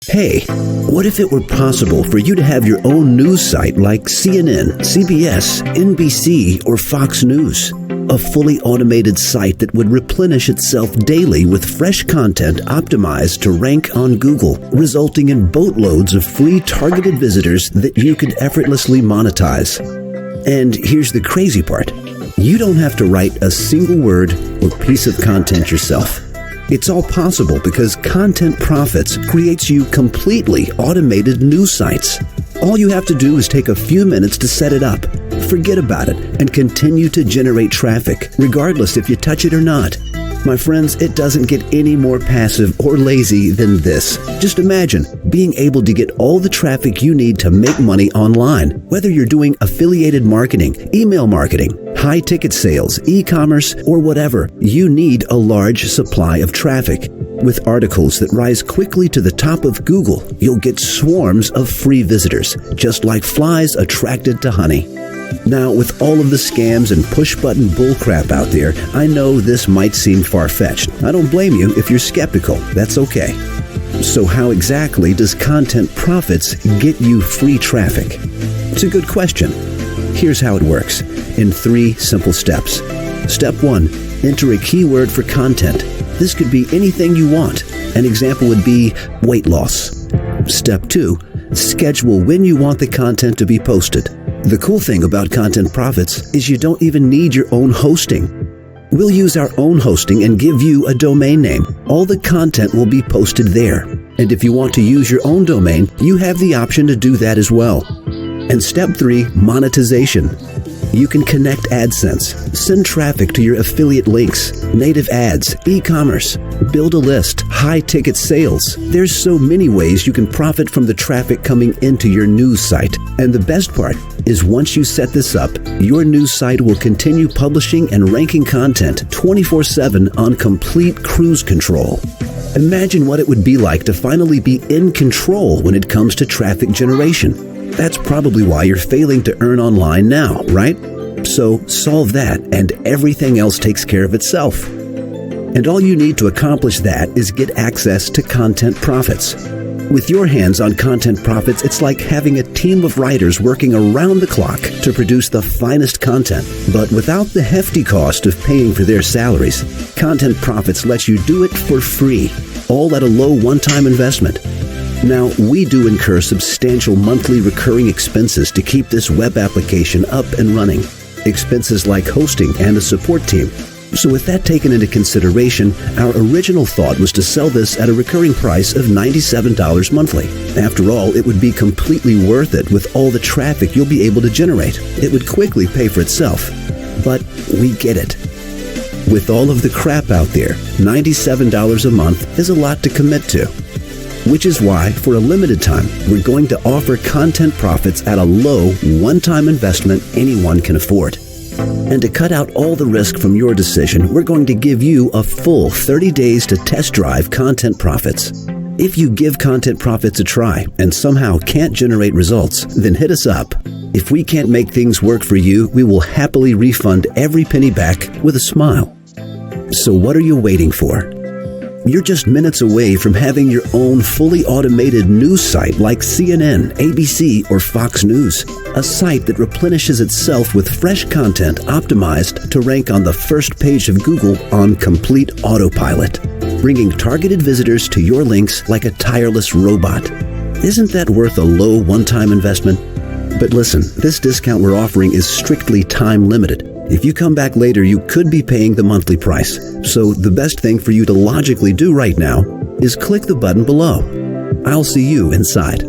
Hey, what if it were possible for you to have your own news site like CNN, CBS, NBC, or Fox News? A fully automated site that would replenish itself daily with fresh content optimized to rank on Google, resulting in boatloads of free targeted visitors that you could effortlessly monetize. And here's the crazy part. You don't have to write a single word or piece of content yourself. It's all possible because Content Profitz creates you completely automated news sites. All you have to do is take a few minutes to set it up, forget about it, and continue to generate traffic, regardless if you touch it or not. My friends, it doesn't get any more passive or lazy than this. Just imagine being able to get all the traffic you need to make money online, whether you're doing affiliated marketing, email marketing, high-ticket sales, e-commerce, or whatever. You need a large supply of traffic. With articles that rise quickly to the top of Google, you'll get swarms of free visitors, just like flies attracted to honey. Now, with all of the scams and push-button bullcrap out there, I know this might seem far-fetched. I don't blame you if you're skeptical. That's okay. So how exactly does Content Profitz get you free traffic? It's a good question. Here's how it works, in 3 simple steps. Step 1, enter a keyword for content. This could be anything you want. An example would be weight loss. Step 2, schedule when you want the content to be posted. The cool thing about Content Profitz is you don't even need your own hosting. We'll use our own hosting and give you a domain name. All the content will be posted there. And if you want to use your own domain, you have the option to do that as well. And step 3, monetization. You can connect AdSense, send traffic to your affiliate links, native ads, e-commerce, build a list, high-ticket sales. There's so many ways you can profit from the traffic coming into your news site. And the best part is once you set this up, your news site will continue publishing and ranking content 24/7 on complete cruise control. Imagine what it would be like to finally be in control when it comes to traffic generation. That's probably why you're failing to earn online now, right? So solve that and everything else takes care of itself. And all you need to accomplish that is get access to Content Profitz. With your hands on Content Profitz, it's like having a team of writers working around the clock to produce the finest content. But without the hefty cost of paying for their salaries, Content Profitz lets you do it for free, all at a low one-time investment. Now, we do incur substantial monthly recurring expenses to keep this web application up and running. Expenses like hosting and a support team. So with that taken into consideration, our original thought was to sell this at a recurring price of $97 monthly. After all, it would be completely worth it with all the traffic you'll be able to generate. It would quickly pay for itself. But we get it. With all of the crap out there, $97 a month is a lot to commit to. Which is why, for a limited time, we're going to offer Content Profitz at a low, one-time investment anyone can afford. And to cut out all the risk from your decision, we're going to give you a full 30 days to test drive Content Profitz. If you give Content Profitz a try and somehow can't generate results, then hit us up. If we can't make things work for you, we will happily refund every penny back with a smile. So what are you waiting for? You're just minutes away from having your own fully automated news site like CNN, ABC, or Fox News. A site that replenishes itself with fresh content optimized to rank on the first page of Google on complete autopilot, bringing targeted visitors to your links like a tireless robot. Isn't that worth a low one-time investment? But listen, this discount we're offering is strictly time limited. If you come back later, you could be paying the monthly price. So the best thing for you to logically do right now is click the button below. I'll see you inside.